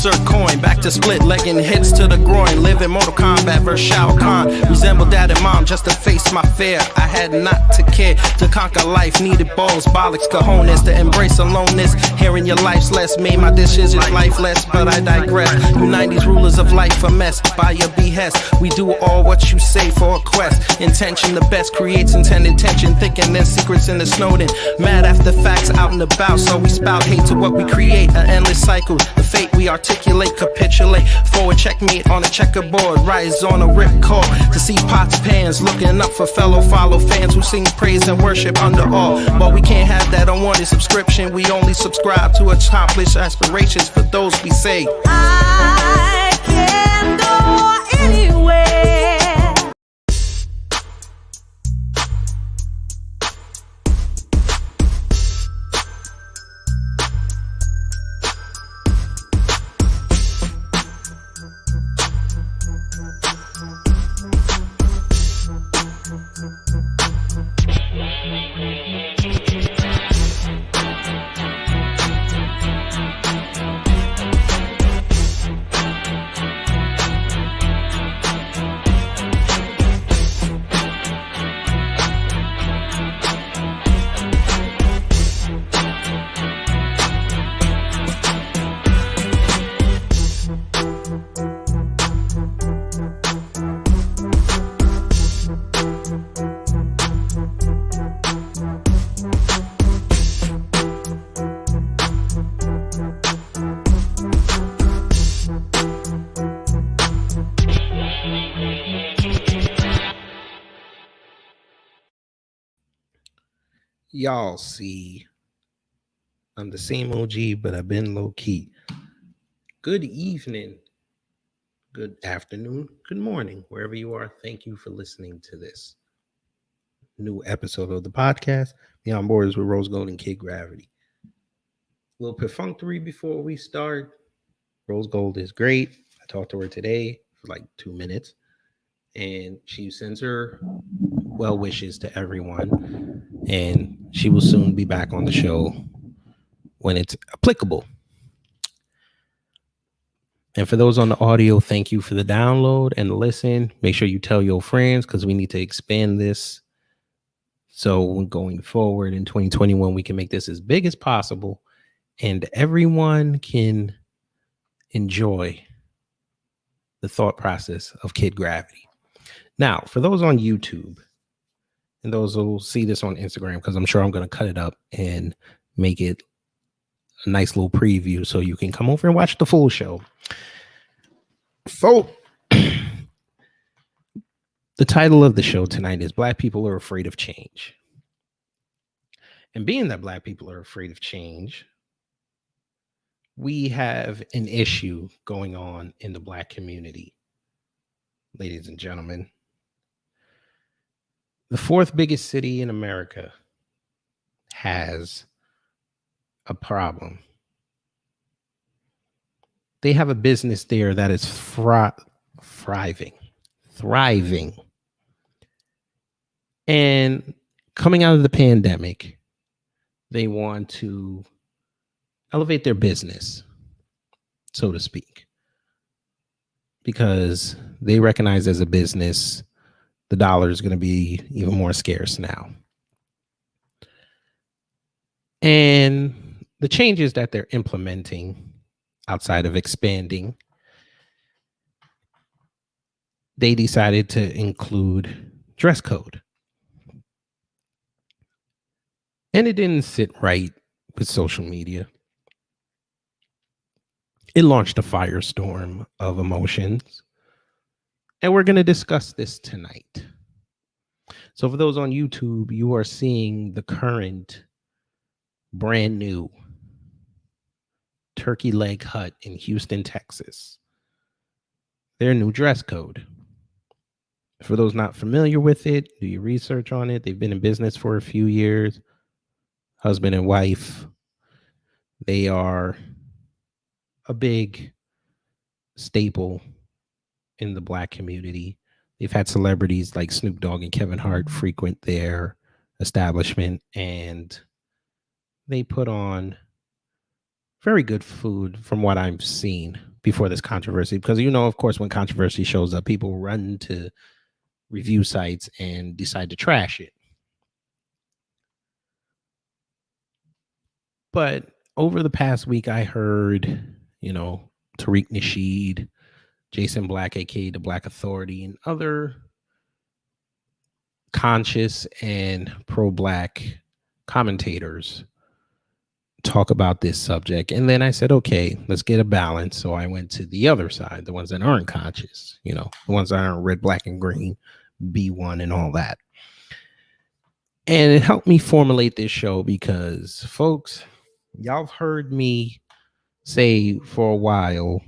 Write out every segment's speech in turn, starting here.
insert coin. Back to split, legging hits to the groin. Live in Mortal Kombat versus Shao Kahn. Resemble dad and mom just to face my fear. I had not to care to conquer life. Needed balls, bollocks, cojones to embrace aloneness. Hearing your life's less made my decisions lifeless, but I digress. You 90s rulers of life a mess by your behest. We do all what you say for a quest. Intention the best creates intended tension. Thinking there's secrets in the Snowden. Mad after facts out and about, so we spout hate to what we create. An endless cycle, the fate we articulate, capitulate. Forward checkmate on a checkerboard. Rise on a ripcord to see pots, pans. Looking up for fellow follow fans who sing praise and worship under all. But we can't have that unwanted subscription. We only subscribe to accomplish aspirations for those we say I can go anywhere. Y'all see, I'm the same OG, but I've been low key. Good evening, good afternoon, good morning, wherever you are. Thank you for listening to this new episode of the podcast, Beyond Borders with Rose Gold and Kid Gravity. A little perfunctory before we start. Rose Gold is great. I talked to her today for like 2 minutes, and she sends her well wishes to everyone, and she will soon be back on the show when it's applicable. And for those on the audio, thank you for the download and the listen. Make sure you tell your friends, because we need to expand this. So going forward in 2021, we can make this as big as possible and everyone can enjoy the thought process of Kid Gravity. Now, for those on YouTube and those who will see this on Instagram, because I'm sure I'm going to cut it up and make it a nice little preview so you can come over and watch the full show. Folks, the title of the show tonight is Black People Are Afraid of Change. And being that Black people are afraid of change, we have an issue going on in the Black community. Ladies and gentlemen, the fourth biggest city in America has a problem. They have a business there that is thriving. And coming out of the pandemic, they want to elevate their business, so to speak, because they recognize as a business, the dollar is going to be even more scarce now. And the changes that they're implementing outside of expanding, they decided to include dress code. And it didn't sit right with social media. It launched a firestorm of emotions. And we're going to discuss this tonight. So for those on YouTube, you are seeing the current brand new turkey leg hut in Houston, Texas. Their new dress code. For those not familiar with it, do your research on it. They've been in business for a few years. Husband and wife. They are a big staple in the Black community. They've had celebrities like Snoop Dogg and Kevin Hart frequent their establishment, and they put on very good food from what I've seen. before this controversy, because of course, when controversy shows up, people run to review sites and decide to trash it. But over the past week, I heard, Tariq Nasheed, Jason Black, aka the Black Authority, and other conscious and pro-Black commentators talk about this subject. And then I said, okay, let's get a balance. So I went to the other side, the ones that aren't conscious, the ones that aren't red, black, and green, B1 and all that. And it helped me formulate this show because, folks, y'all have heard me say for a while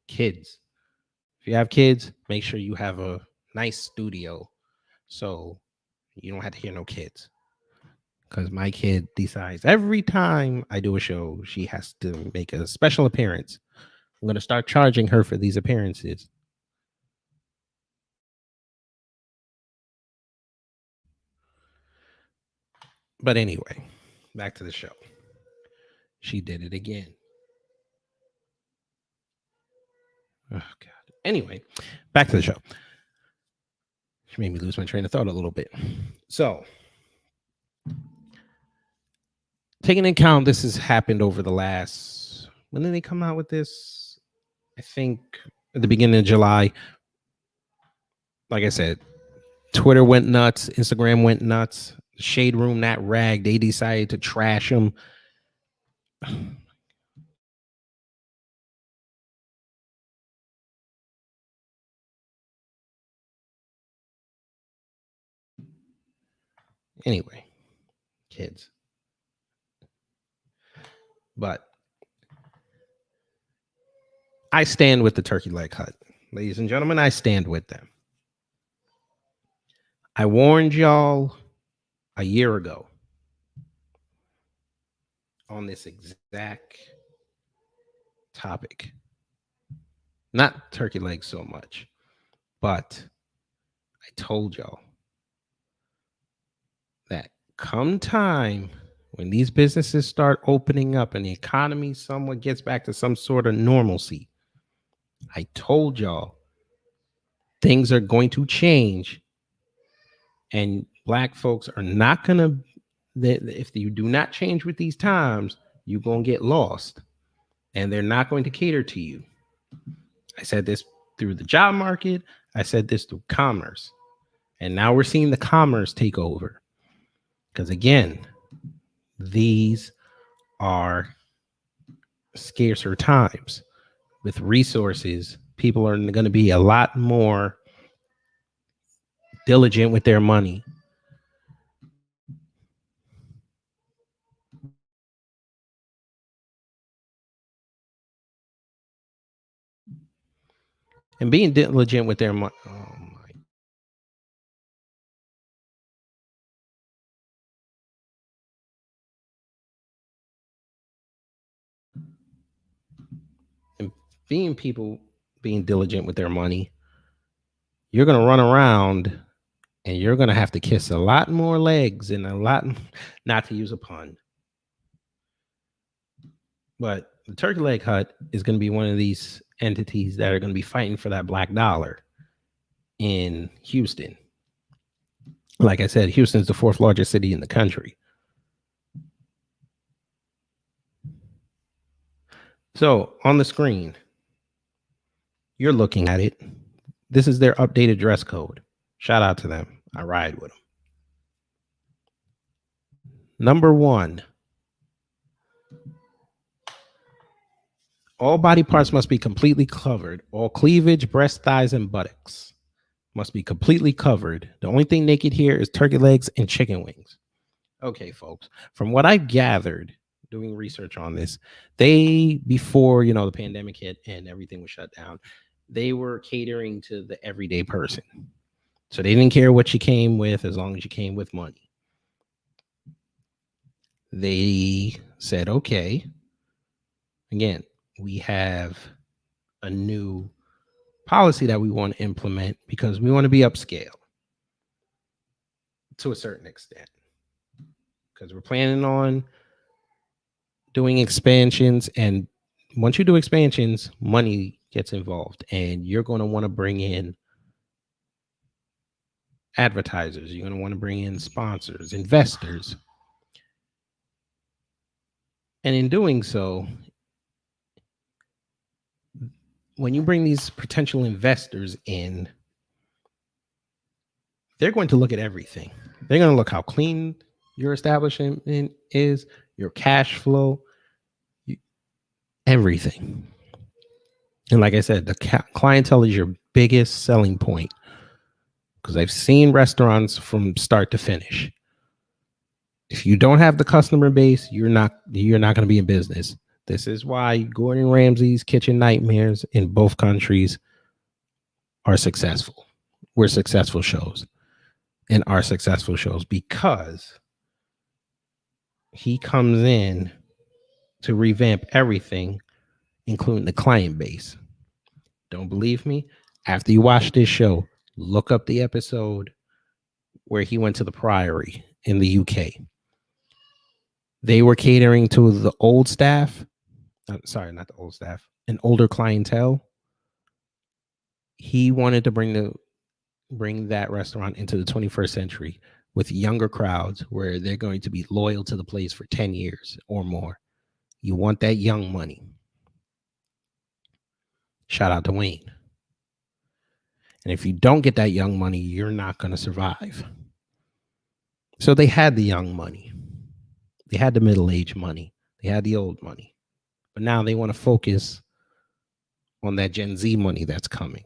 kids. If you have kids, make sure you have a nice studio so you don't have to hear no kids. Because my kid decides every time I do a show, she has to make a special appearance. I'm going to start charging her for these appearances. But anyway, back to the show. She did it again. Oh, God. Anyway, back to the show. She made me lose my train of thought a little bit. So, taking into account this has happened over the last, when did they come out with this? I think at the beginning of July. Like I said, Twitter went nuts, Instagram went nuts, Shade Room, that rag, they decided to trash him. Anyway, kids. But I stand with the Turkey Leg Hut. Ladies and gentlemen, I stand with them. I warned y'all a year ago on this exact topic. Not turkey legs so much, but I told y'all that come time when these businesses start opening up and the economy somewhat gets back to some sort of normalcy, I told y'all things are going to change and Black folks are not going to, if you do not change with these times, you're going to get lost and they're not going to cater to you. I said this through the job market. I said this through commerce. And now we're seeing the commerce take over. Because again, these are scarcer times. With resources, people are going to be a lot more diligent with their money. And being diligent with their money. Oh my. And being diligent with their money, you're going to run around and you're going to have to kiss a lot more legs and a lot, not to use a pun. But the Turkey Leg Hut is going to be one of these entities that are going to be fighting for that black dollar in Houston. Like I said, Houston's the fourth largest city in the country. So on the screen, you're looking at it. This is their updated dress code. Shout out to them. I ride with them. Number 1, all body parts must be completely covered. All cleavage, breast, thighs, and buttocks must be completely covered. The only thing naked here is turkey legs and chicken wings. Okay, folks, from what I've gathered doing research on this, before, the pandemic hit and everything was shut down, they were catering to the everyday person. So they didn't care what you came with as long as you came with money. They said, okay, again, we have a new policy that we want to implement because we want to be upscale to a certain extent. Because we're planning on doing expansions, and once you do expansions, money gets involved, and you're going to want to bring in advertisers. You're going to want to bring in sponsors, investors. And in doing so, when you bring these potential investors in, they're going to look at everything. They're going to look how clean your establishment is, your cash flow, everything. And like I said, the clientele is your biggest selling point, because I've seen restaurants from start to finish. If you don't have the customer base, you're not going to be in business. This is why Gordon Ramsay's Kitchen Nightmares in both countries are successful. We're successful shows and are successful shows because he comes in to revamp everything, including the client base. Don't believe me? After you watch this show, look up the episode where he went to the Priory in the UK. They were catering to the old staff. Sorry, not the old staff, an older clientele. He wanted to bring that restaurant into the 21st century with younger crowds where they're going to be loyal to the place for 10 years or more. You want that young money. Shout out to Wayne. And if you don't get that young money, you're not going to survive. So they had the young money. They had the middle-aged money. They had the old money. But now they want to focus on that Gen Z money that's coming.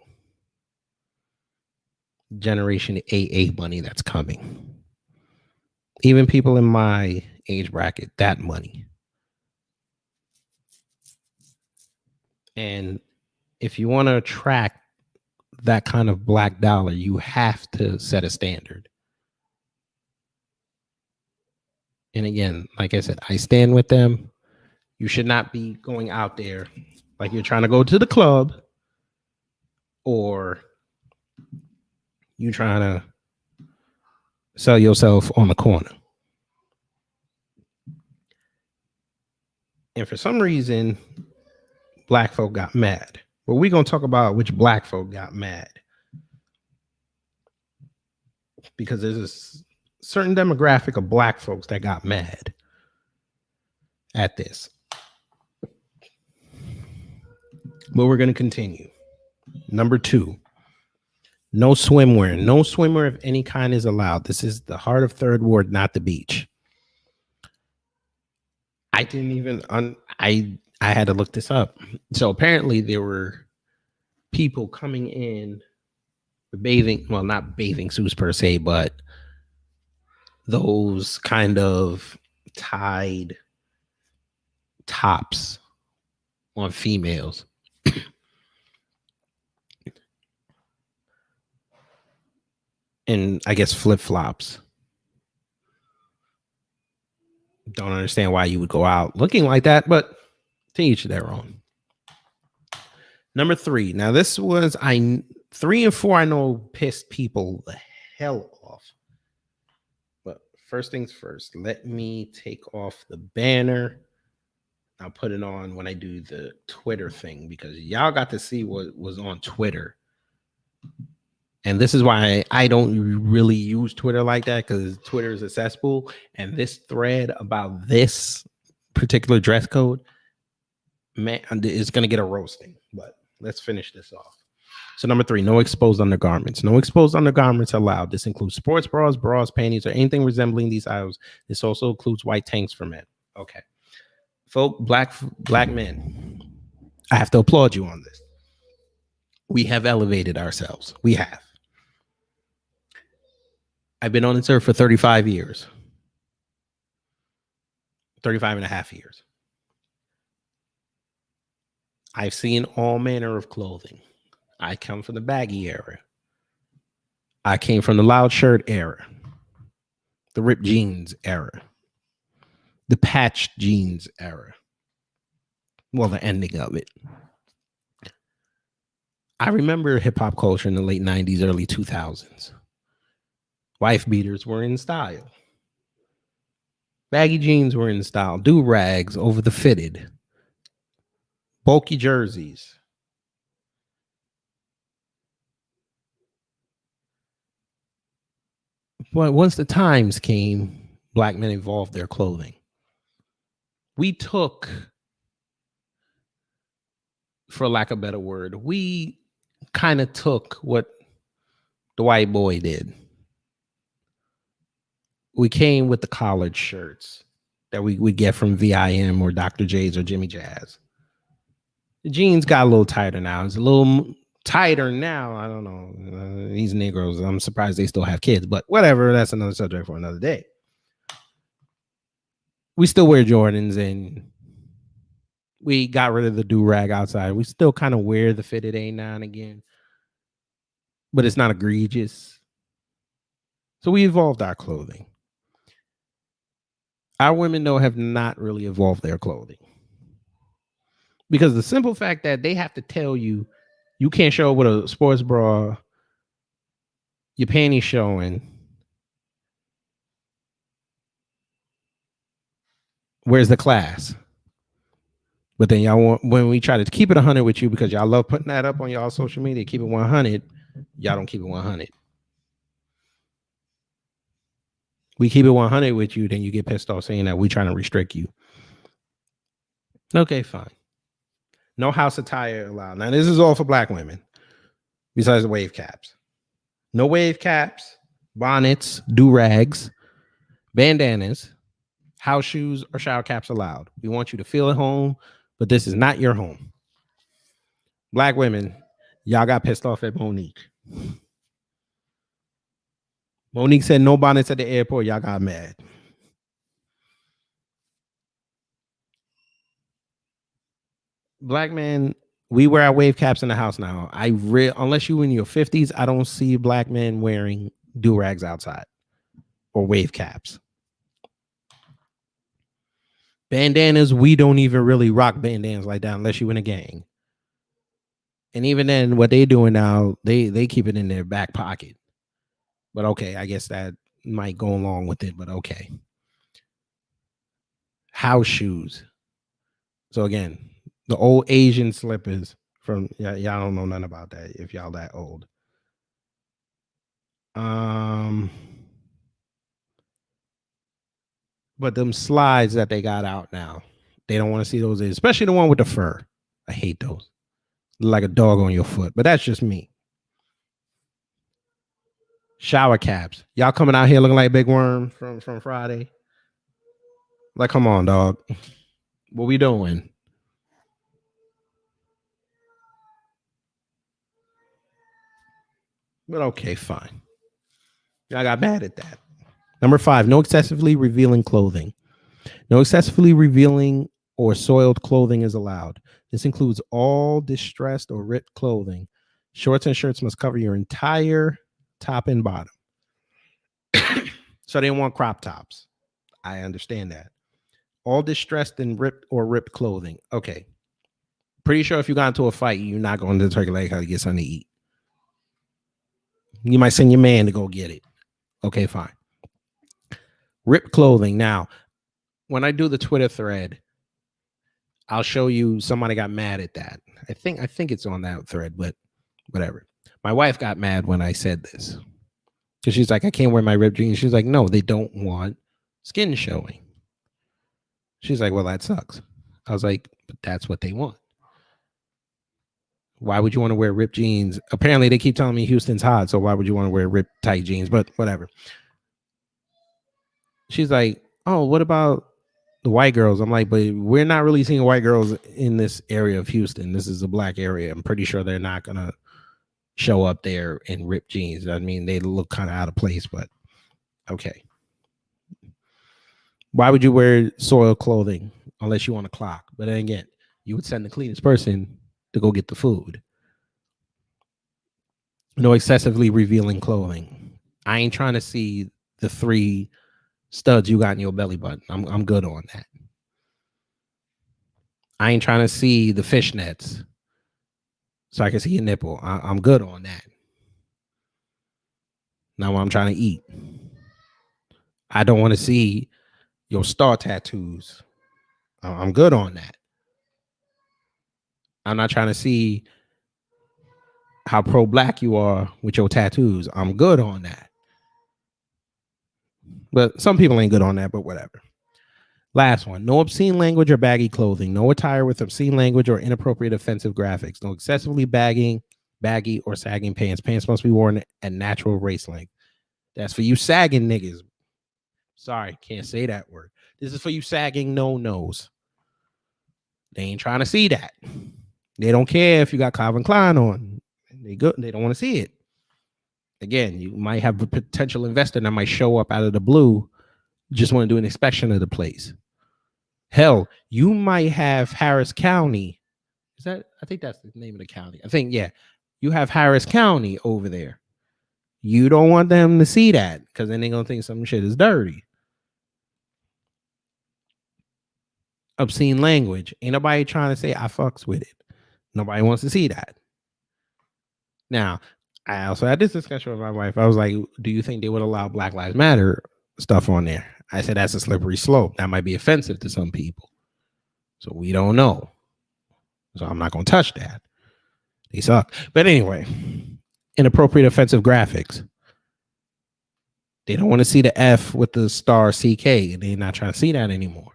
Generation AA money that's coming. Even people in my age bracket, that money. And if you want to attract that kind of black dollar, you have to set a standard. And again, like I said, I stand with them. You should not be going out there like you're trying to go to the club, or you trying to sell yourself on the corner. And for some reason, black folk got mad. But we're going to talk about which black folk got mad. Because there's a certain demographic of black folks that got mad at this. But we're going to continue. Number 2, no swimwear. No swimwear of any kind is allowed. This is the heart of Third Ward, not the beach. I didn't even, I had to look this up. So apparently there were people coming in bathing, well, not bathing suits per se, but those kind of tied tops on females. And I guess flip-flops. Don't understand why you would go out looking like that, but to each their own. Number 3. Now this was 3 and 4 I know pissed people the hell off. But first things first, let me take off the banner. I'll put it on when I do the Twitter thing, because y'all got to see what was on Twitter. And this is why I don't really use Twitter like that, because Twitter is a cesspool. And this thread about this particular dress code, man, is going to get a roasting. But let's finish this off. So number 3, no exposed undergarments. No exposed undergarments allowed. This includes sports bras, panties, or anything resembling these items. This also includes white tanks for men. Okay. Black men, I have to applaud you on this. We have elevated ourselves. We have. I've been on this earth for 35 years. 35 and a half years. I've seen all manner of clothing. I come from the baggy era. I came from the loud shirt era. The ripped jeans era. The patched jeans era. Well, the ending of it. I remember hip-hop culture in the late 90s, early 2000s. Wife beaters were in style. Baggy jeans were in style. Do rags over the fitted. Bulky jerseys. But once the times came, black men evolved their clothing. We took, for lack of a better word, we kind of took what the white boy did. We came with the collared shirts that we get from VIM or Dr. J's or Jimmy Jazz. The jeans got a little tighter now. It's a little tighter now. I don't know. These Negroes, I'm surprised they still have kids, but whatever. That's another subject for another day. We still wear Jordans and we got rid of the do-rag outside. We still kind of wear the fitted A now and again, but it's not egregious. So we evolved our clothing. Our women, though, have not really evolved their clothing. Because the simple fact that they have to tell you, you can't show up with a sports bra, your panties showing. Where's the class? But then y'all want, when we try to keep it 100 with you, because y'all love putting that up on y'all social media, keep it 100, y'all don't keep it 100. We keep it 100 with you, then you get pissed off saying that we're trying to restrict you. Okay, fine. No house attire allowed. Now, this is all for black women, besides the wave caps. No wave caps, bonnets, do-rags, bandanas, house shoes, or shower caps allowed. We want you to feel at home, but this is not your home. Black women, y'all got pissed off at Monique. Monique said no bonnets at the airport. Y'all got mad. Black men, we wear our wave caps in the house now. Unless you in your 50s, I don't see black men wearing do-rags outside or wave caps. Bandanas, we don't even really rock bandanas like that unless you in a gang. And even then, what they doing now, they keep it in their back pocket. But okay, I guess that might go along with it, but okay. House shoes. So again, the old Asian slippers from, y'all don't know nothing about that if y'all that old. But them slides that they got out now, they don't want to see those, especially the one with the fur. I hate those. Like a dog on your foot, but that's just me. Shower caps. Y'all coming out here looking like Big Worm from Friday? Like, come on, dog. What we doing? But okay, fine. Y'all got mad at that. Number 5, no excessively revealing clothing. No excessively revealing or soiled clothing is allowed. This includes all distressed or ripped clothing. Shorts and shirts must cover your entire top and bottom. So they want crop tops. I understand that. All distressed and ripped clothing. Okay. Pretty sure if you got into a fight, you're not going to the Turkey Lake House to get something to eat. You might send your man to go get it. Okay, fine. Ripped clothing. Now, when I do the Twitter thread, I'll show you somebody got mad at that. I think it's on that thread, but whatever. My wife got mad when I said this. Because she's like, I can't wear my ripped jeans. She's like, no, they don't want skin showing. She's like, well, that sucks. I was like, but that's what they want. Why would you want to wear ripped jeans? Apparently, they keep telling me Houston's hot, so why would you want to wear ripped tight jeans? But whatever. She's like, oh, what about the white girls? I'm like, but we're not really seeing white girls in this area of Houston. This is a black area. I'm pretty sure they're not going to show up there in ripped jeans. I mean, they look kind of out of place, but okay. Why would you wear soiled clothing unless you want a clock? But then again, you would send the cleanest person to go get the food. No excessively revealing clothing. I ain't trying to see the 3 studs you got in your belly button. I'm good on that. I ain't trying to see the fishnets so I can see your nipple. I'm good on that. Now I'm trying to eat. I don't want to see Your star tattoos. I'm good on that. I'm not trying to see how pro-black you are with your tattoos. I'm good on that. But some people ain't good on that, but whatever. Last one. No obscene language or baggy clothing. No attire with obscene language or inappropriate offensive graphics. No excessively baggy or sagging pants. Pants must be worn at natural waist length. That's for you sagging niggas. Sorry, can't say that word. This is for you sagging no-nos. They ain't trying to see that. They don't care if you got Calvin Klein on. They don't want to see it. Again, you might have a potential investor that might show up out of the blue, just want to do an inspection of the place. Hell, you might have Harris County. I think that's the name of the county. I think, yeah. You have Harris County over there. You don't want them to see that because then they're going to think some shit is dirty. Obscene language. Ain't nobody trying to say I fucks with it. Nobody wants to see that. Now, I also had this discussion with my wife. I was like, do you think they would allow Black Lives Matter stuff on there? I said, that's a slippery slope. That might be offensive to some people. So we don't know. So I'm not going to touch that. They suck. But anyway, inappropriate offensive graphics. They don't want to see the F with the star CK. And they're not trying to see that anymore.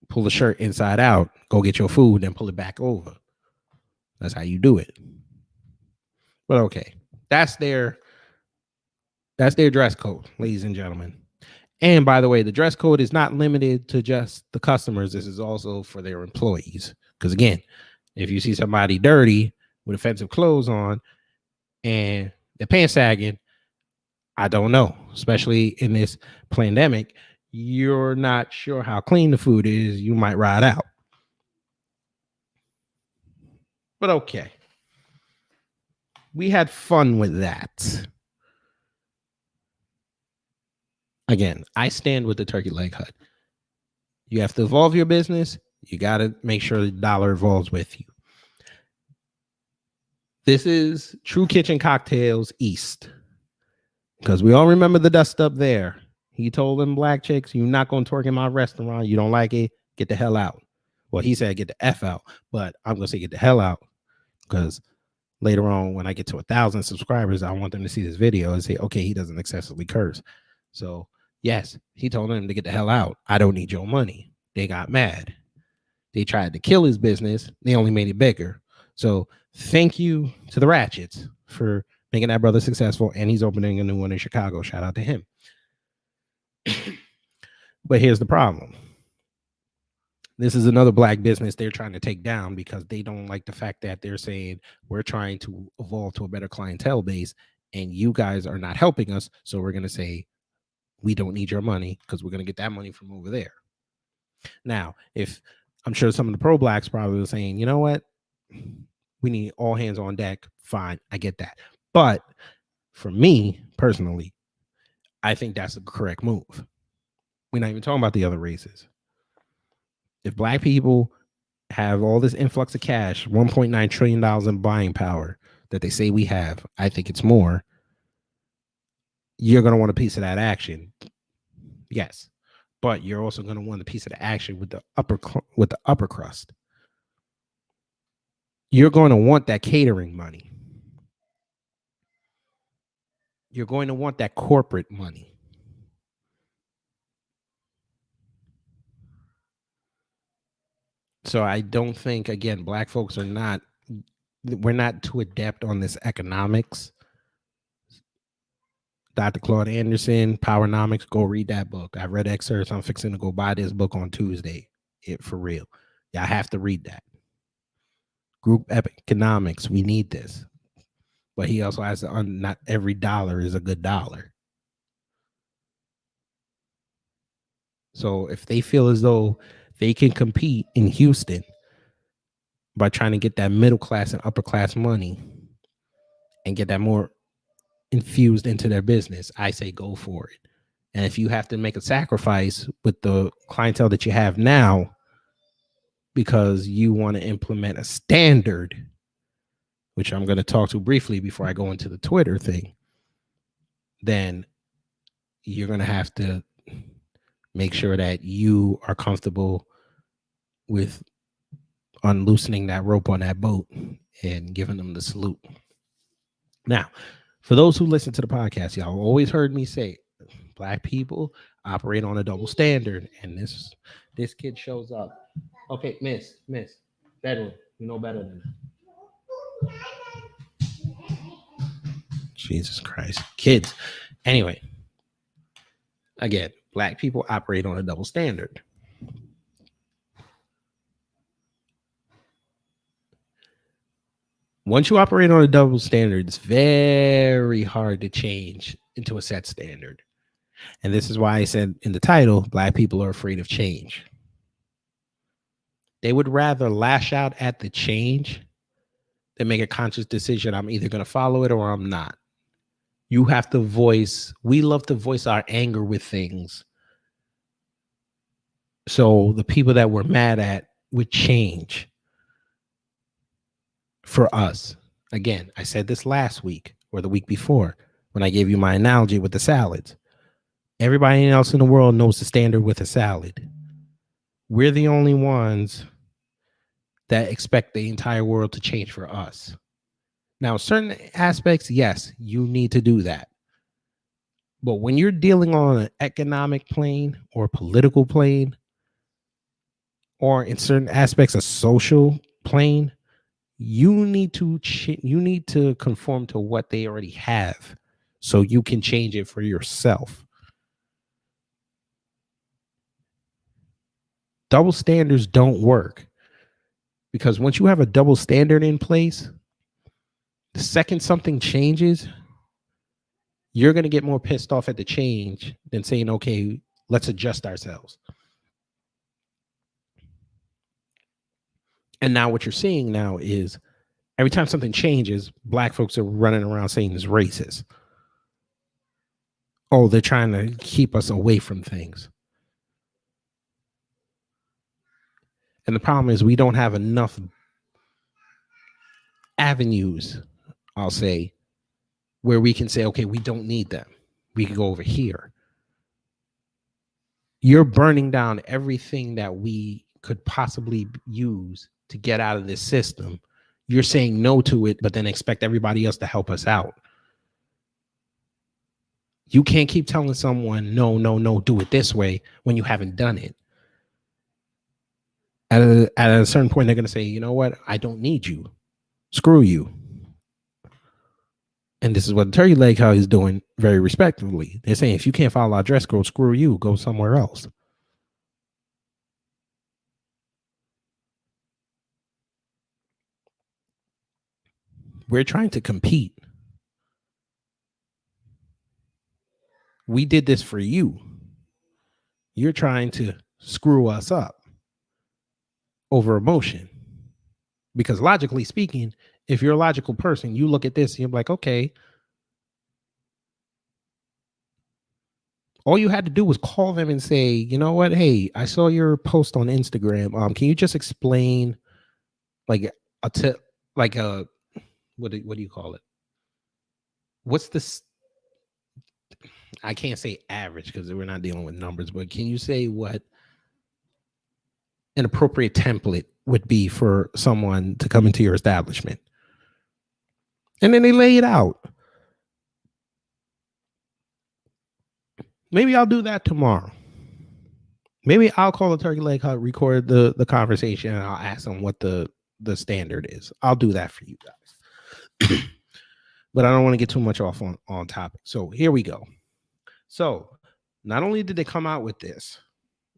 Pull the shirt inside out. Go get your food, then pull it back over. That's how you do it. But okay, that's their dress code, ladies and gentlemen. And by the way, the dress code is not limited to just the customers. This is also for their employees. Because again, if you see somebody dirty with offensive clothes on and their pants sagging, I don't know. Especially in this pandemic, you're not sure how clean the food is. You might ride out. But okay. We had fun with that. Again, I stand with the turkey leg hut. You have to evolve your business. You got to make sure the dollar evolves with you. This is True Kitchen Cocktails East. Because we all remember the dust up there. He told them black chicks, you're not going to twerk in my restaurant. You don't like it? Get the hell out. Well, he said get the F out. But I'm going to say get the hell out. Because later on, when I get to 1,000 subscribers, I want them to see this video and say, okay, he doesn't excessively curse. So, yes, he told them to get the hell out. I don't need your money. They got mad. They tried to kill his business. They only made it bigger. So, thank you to the Ratchets for making that brother successful. And he's opening a new one in Chicago. Shout out to him. But here's the problem. This is another black business they're trying to take down because they don't like the fact that they're saying we're trying to evolve to a better clientele base and you guys are not helping us. So we're going to say we don't need your money because we're going to get that money from over there. Now, if I'm sure some of the pro blacks probably were saying, you know what? We need all hands on deck. Fine. I get that. But for me personally, I think that's the correct move. We're not even talking about the other races. If black people have all this influx of cash, $1.9 trillion in buying power that they say we have, I think it's more. You're going to want a piece of that action. Yes. But you're also going to want a piece of the action with the upper crust. You're going to want that catering money. You're going to want that corporate money. So I don't think, again, black folks we're not too adept on this economics. Dr. Claude Anderson, Powernomics, go read that book. I read excerpts. I'm fixing to go buy this book on Tuesday. For real. Yeah, I have to read that. Group economics, we need this. But he also has to, not every dollar is a good dollar. So if they feel as though they can compete in Houston by trying to get that middle class and upper class money and get that more infused into their business, I say go for it. And if you have to make a sacrifice with the clientele that you have now because you want to implement a standard, which I'm going to talk to briefly before I go into the Twitter thing, then you're going to have to make sure that you are comfortable with unloosening that rope on that boat and giving them the salute. Now, for those who listen to the podcast, y'all always heard me say Black people operate on a double standard, and this kid shows up. Okay, miss, bedroom, you know better than that. Jesus Christ, kids. Anyway, again, Black people operate on a double standard. Once you operate on a double standard, it's very hard to change into a set standard. And this is why I said in the title, Black people are afraid of change. They would rather lash out at the change than make a conscious decision. I'm either going to follow it or I'm not. You have to we love to voice our anger with things. So the people that we're mad at would change for us. Again, I said this last week or the week before when I gave you my analogy with the salads. Everybody else in the world knows the standard with a salad. We're the only ones that expect the entire world to change for us. Now, certain aspects, yes, you need to do that. But when you're dealing on an economic plane or political plane, or in certain aspects, a social plane, you need to conform to what they already have so you can change it for yourself. Double standards don't work because once you have a double standard in place, the second something changes, you're going to get more pissed off at the change than saying, okay, let's adjust ourselves. And now what you're seeing now is every time something changes, Black folks are running around saying it's racist. Oh, they're trying to keep us away from things. And the problem is we don't have enough avenues, I'll say, where we can say, okay, we don't need them. We can go over here. You're burning down everything that we could possibly use to get out of this system. You're saying no to it, but then expect everybody else to help us out. You can't keep telling someone, no, do it this way when you haven't done it. At a certain point, they're going to say, you know what? I don't need you. Screw you. And this is what the turkey leg hug is doing very respectfully. They're saying, if you can't follow our dress code, screw you. Go somewhere else. We're trying to compete. We did this for you. You're trying to screw us up over emotion. Because logically speaking, if you're a logical person, you look at this and you're like, okay, all you had to do was call them and say, you know what? Hey, I saw your post on Instagram. Can you just explain what do you call it? What's this? I can't say average because we're not dealing with numbers, but can you say what an appropriate template would be for someone to come into your establishment? And then they lay it out. Maybe I'll do that tomorrow. Maybe I'll call a turkey leg hut, record the conversation, and I'll ask them what the standard is. I'll do that for you guys. But I don't want to get too much off on topic. So here we go. So not only did they come out with this,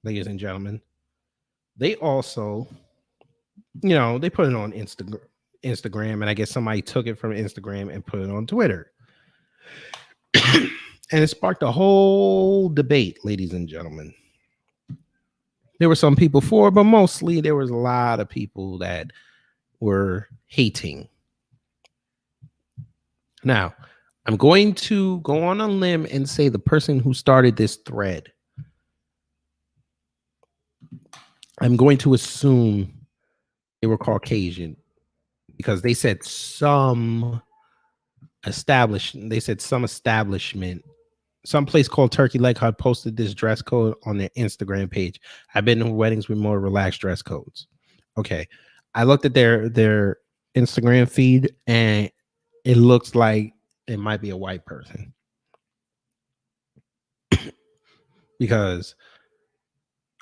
ladies and gentlemen, they also, they put it on Instagram, and I guess somebody took it from Instagram and put it on Twitter. And it sparked a whole debate, ladies and gentlemen. There were some people for, but mostly there was a lot of people that were hating. Now, I'm going to go on a limb and say the person who started this thread, I'm going to assume they were Caucasian because they said some establishment some place called Turkey Leg Hut posted this dress code on their Instagram page. I've been to weddings with more relaxed dress codes. Okay. I looked at their Instagram feed and it looks like it might be a white person because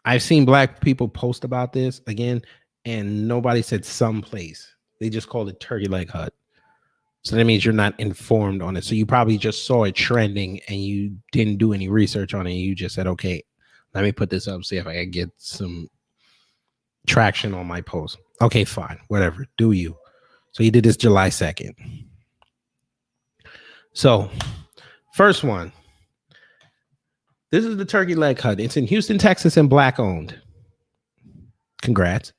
I've seen black people post about this again, and nobody said someplace. They just called it Turkey Leg Hut. So that means you're not informed on it. So you probably just saw it trending and you didn't do any research on it. You just said, okay, let me put this up, see if I can get some traction on my post. Okay, fine, whatever. Do you? So you did this July 2nd. So, first one. This is the Turkey Leg Hut. It's in Houston, Texas, and black owned. Congrats.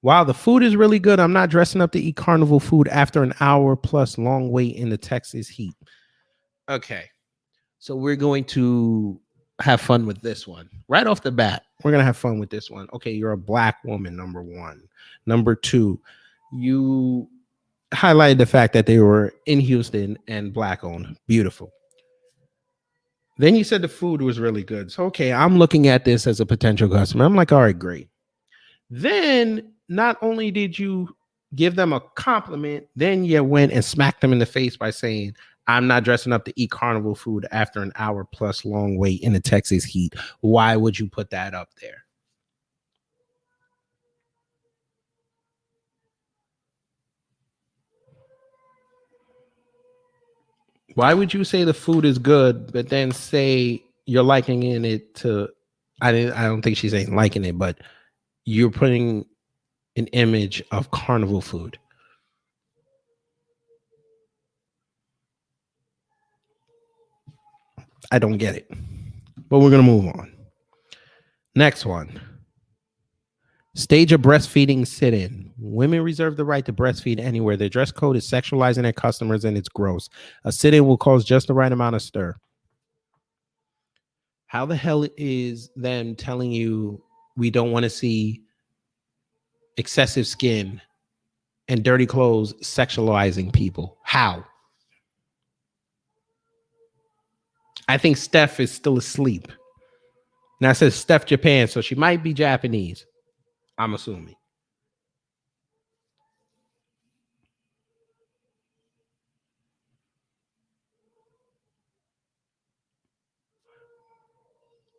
While the food is really good, I'm not dressing up to eat carnival food after an hour plus long wait in the Texas heat. Okay. So we're going to have fun with this one. Right off the bat, we're going to have fun with this one. Okay, you're a black woman, number one. Number two, you highlighted the fact that they were in Houston and black owned. Beautiful. Then you said the food was really good. So, okay, I'm looking at this as a potential customer. I'm like, all right, great. Then not only did you give them a compliment, then you went and smacked them in the face by saying, I'm not dressing up to eat carnival food after an hour plus long wait in the Texas heat. Why would you put that up there? Why would you say the food is good, but then say you're likening it to, I don't think she's saying liking it, but you're putting an image of carnival food. I don't get it. But we're going to move on. Next one. Stage a breastfeeding sit-in. Women reserve the right to breastfeed anywhere. Their dress code is sexualizing their customers and it's gross. A sit-in will cause just the right amount of stir. How the hell is them telling you we don't want to see excessive skin and dirty clothes sexualizing people? How? I think Steph is still asleep. Now it says Steph Japan, so she might be Japanese. I'm assuming.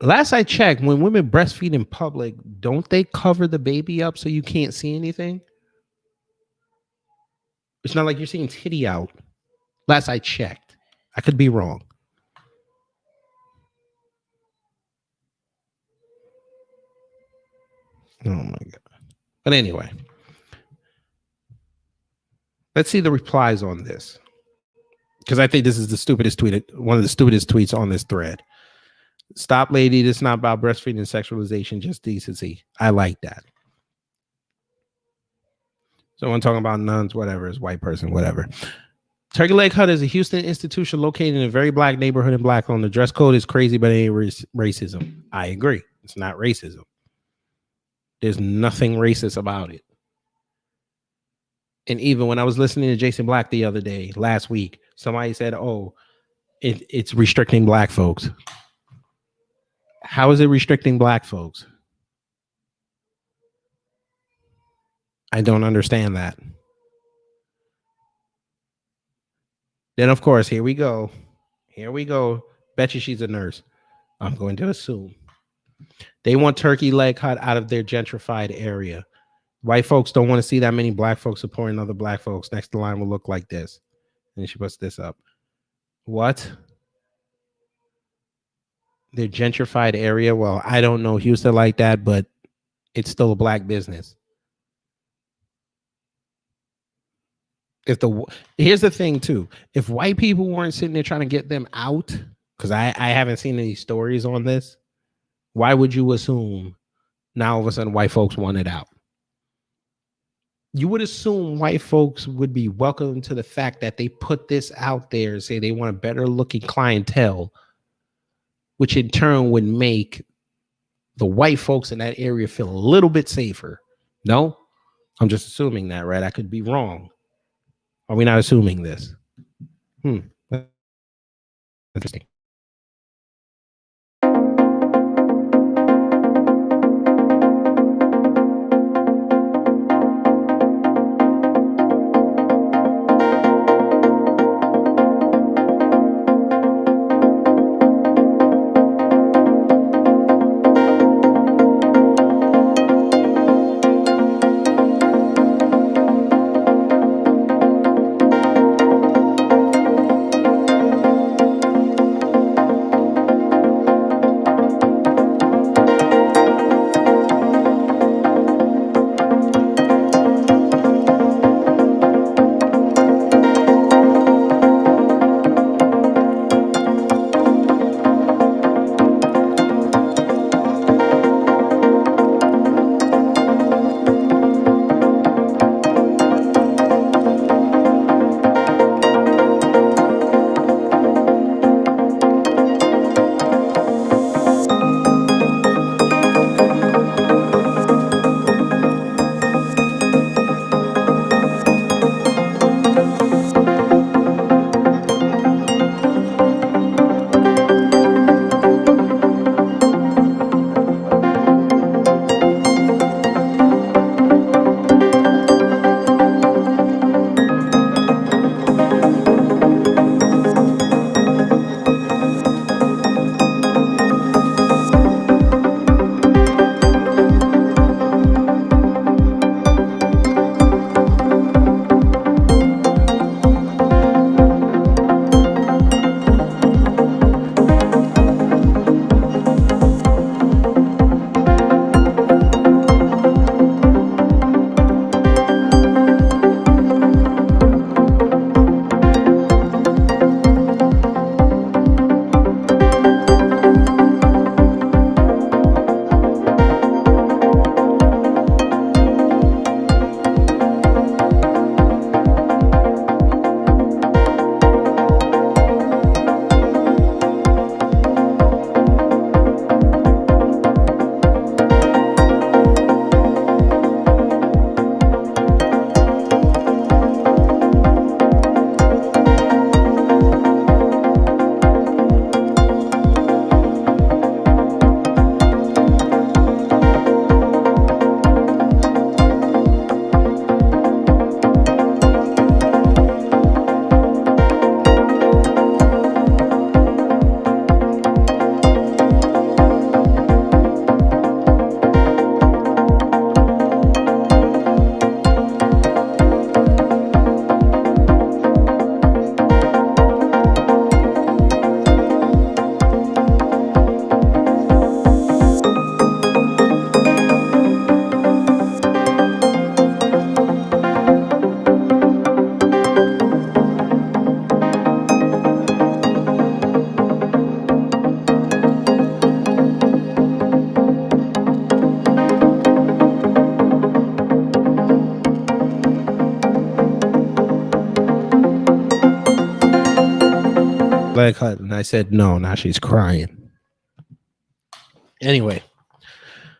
Last I checked, when women breastfeed in public, don't they cover the baby up so you can't see anything? It's not like you're seeing titty out. Last I checked. I could be wrong. Oh my God. But anyway, let's see the replies on this. Because I think this is the stupidest tweet, one of the stupidest tweets on this thread. Stop, lady. This is not about breastfeeding and sexualization, just decency. I like that. Someone talking about nuns, whatever, is white person, whatever. Turkey Leg Hut is a Houston institution located in a very black neighborhood in Blackstone. The dress code is crazy, but it ain't racism. I agree. It's not racism. There's nothing racist about it. And even when I was listening to Jason Black the other day, last week, somebody said, oh, it's restricting black folks. How is it restricting black folks? I don't understand that. Then, of course, here we go. Here we go. Bet you she's a nurse. I'm going to assume. They want Turkey Leg Hut out of their gentrified area. White folks don't want to see that many black folks supporting other black folks. Next line will look like this. And she puts this up. What? Their gentrified area? Well, I don't know Houston like that, but it's still a black business. Here's the thing too, if white people weren't sitting there trying to get them out, because I haven't seen any stories on this, why would you assume now all of a sudden white folks want it out? You would assume white folks would be welcome to the fact that they put this out there and say they want a better looking clientele, which in turn would make the white folks in that area feel a little bit safer. No, I'm just assuming that, right? I could be wrong. Are we not assuming this? Interesting. leg hut, and I said no. Now she's crying. Anyway,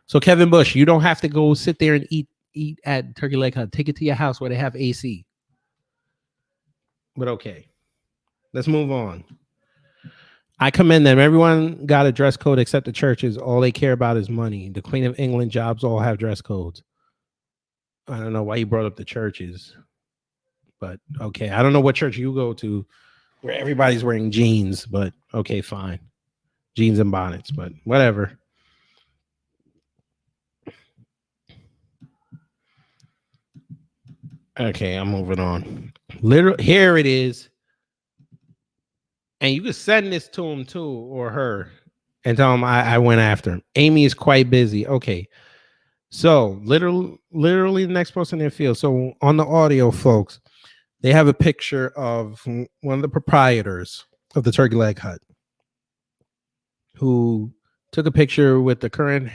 so Kevin Bush, you don't have to go sit there and eat at Turkey Leg Hut. Take it to your house where they have AC. But okay, let's move on. I commend them. Everyone got a dress code except the churches. All they care about is money. The Queen of England jobs all have dress codes. I don't know why you brought up the churches, but okay. I don't know what church you go to where everybody's wearing jeans, but okay, fine. Jeans and bonnets, but whatever. Okay, I'm moving on. Literally, here it is. And you can send this to him too, or her, and tell him I went after him. Amy is quite busy. Okay. So literally the next person in the field. So on the audio, folks, they have a picture of one of the proprietors of the Turkey Leg Hut who took a picture with the current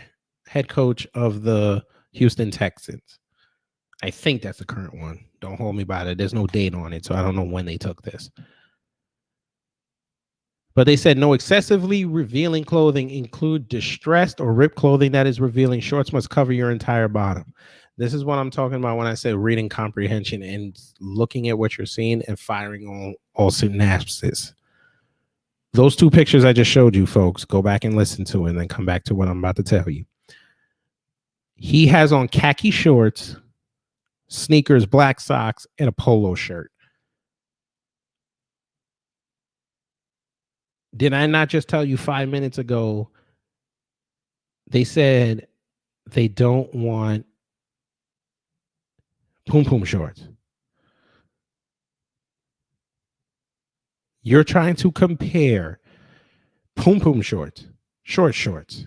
head coach of the Houston Texans. I think that's the current one. Don't hold me by that. There's no date on it, so I don't know when they took this. But they said no excessively revealing clothing include distressed or ripped clothing that is revealing. Shorts must cover your entire bottom. This is what I'm talking about when I say reading comprehension and looking at what you're seeing and firing on all synapses. Those two pictures I just showed you, folks, go back and listen to it and then come back to what I'm about to tell you. He has on khaki shorts, sneakers, black socks, and a polo shirt. Did I not just tell you 5 minutes ago? They said they don't want poom shorts. You're trying to compare poom shorts, shorts,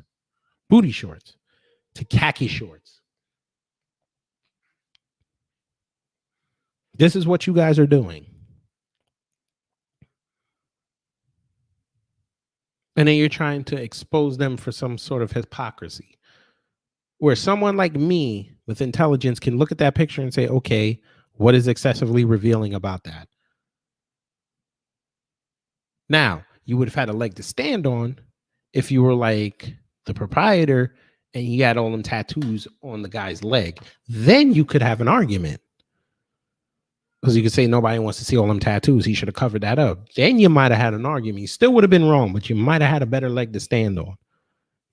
booty shorts to khaki shorts. This is what you guys are doing. And then you're trying to expose them for some sort of hypocrisy. Where someone like me with intelligence can look at that picture and say, okay, what is excessively revealing about that? Now, you would have had a leg to stand on if you were like the proprietor and you had all them tattoos on the guy's leg. Then you could have an argument. Because you could say nobody wants to see all them tattoos. He should have covered that up. Then you might have had an argument. You still would have been wrong, but you might have had a better leg to stand on.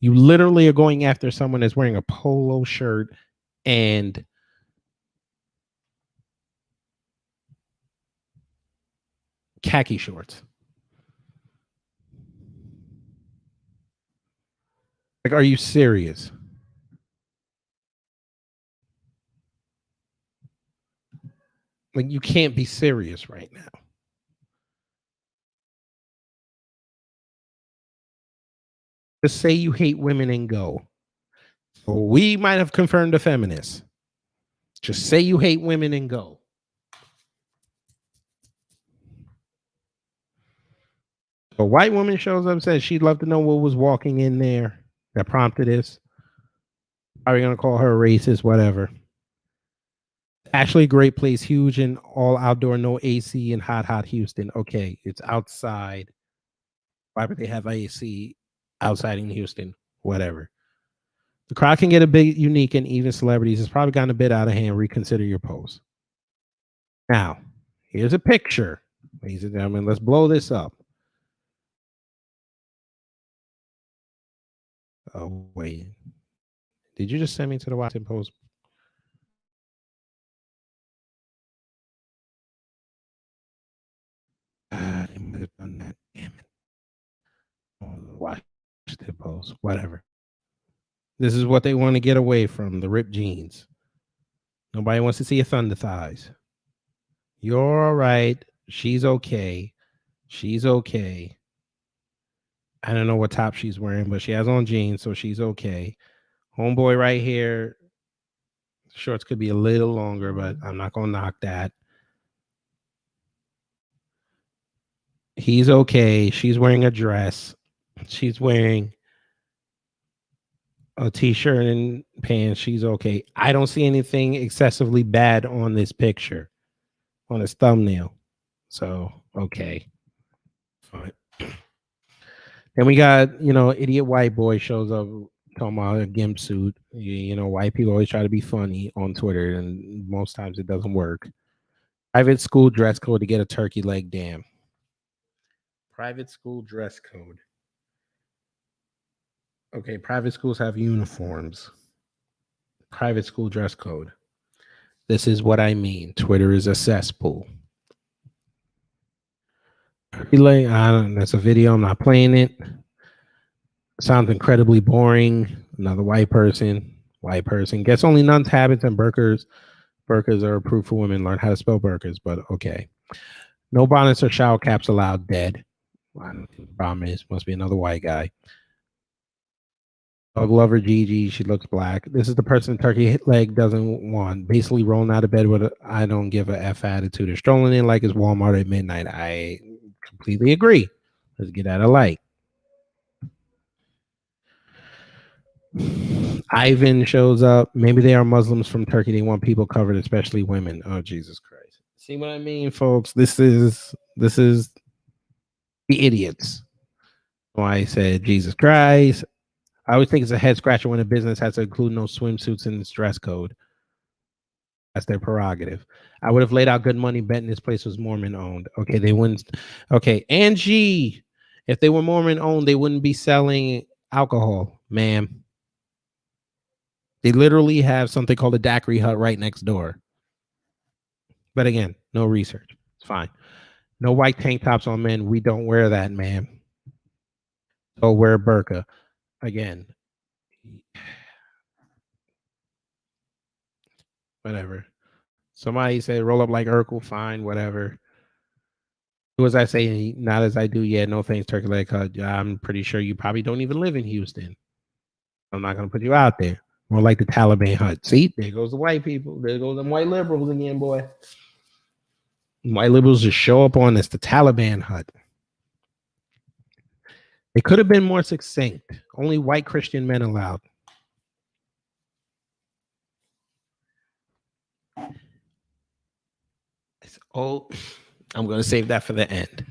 You literally are going after someone that's wearing a polo shirt and khaki shorts. Like, are you serious? Like, you can't be serious right now. Just say you hate women and go. So we might have confirmed a feminist. Just say you hate women and go. A white woman shows up and says she'd love to know what was walking in there that prompted this. Are we going to call her a racist? Whatever. Actually, a great place, huge and all outdoor, no AC in hot Houston. Okay, it's outside. Why would they have AC outside in Houston? Whatever. The crowd can get a bit unique and even celebrities. It's probably gotten a bit out of hand. Reconsider your post. Now, here's a picture. Ladies and gentlemen, let's blow this up. Oh, wait. Did you just send me to the Washington Post? I might have done that. Damn it. Oh, the Washington Post. Whatever. This is what they want to get away from, the ripped jeans. Nobody wants to see your thunder thighs. You're all right. She's okay. She's okay. I don't know what top she's wearing, but she has on jeans, so she's okay. Homeboy right here. Shorts could be a little longer, but I'm not going to knock that. He's okay. She's wearing a dress. She's wearing a t-shirt and pants. She's okay. I don't see anything excessively bad on this picture, on his thumbnail. So, okay. Fine. And we got, idiot white boy shows up talking about a gimp suit. White people always try to be funny on Twitter, and most times it doesn't work. Private school dress code to get a turkey leg. Damn. Private school dress code. Okay, private schools have uniforms. Private school dress code. This is what I mean. Twitter is a cesspool. Relay, that's a video. I'm not playing it. Sounds incredibly boring. Another white person. White person gets only nuns, habits, and burkas. Burkas are approved for women. Learn how to spell burkas, but okay. No bonnets or shower caps allowed. Dead. I don't know what the problem is. Must be another white guy. Dog lover Gigi. She looks black. This is the person turkey leg doesn't want. Basically rolling out of bed with a I don't give a F attitude or strolling in like it's Walmart at midnight. I completely agree. Let's get out of light. Ivan shows up. Maybe they are Muslims from Turkey. They want people covered, especially women. Oh, Jesus Christ. See what I mean, folks? This is the idiots. Why I said Jesus Christ. I always think it's a head scratcher when a business has to include no swimsuits in its dress code. That's their prerogative. I would have laid out good money betting this place was Mormon owned. Okay, they wouldn't. Okay, Angie, if they were Mormon owned, they wouldn't be selling alcohol, ma'am. They literally have something called a daiquiri hut right next door. But again, no research. It's fine. No white tank tops on men. We don't wear that, ma'am. So wear a burqa. Again, whatever. Somebody said roll up like Urkel. Fine, whatever. Who was I saying? Not as I do. Yeah, no thanks, turkey leg hut. I'm pretty sure you probably don't even live in Houston. I'm not going to put you out there. More like the Taliban hut. See, there goes the white people. There goes them white liberals again, boy. White liberals just show up on this, the Taliban hut. It could have been more succinct. Only white Christian men allowed. Oh, I'm going to save that for the end.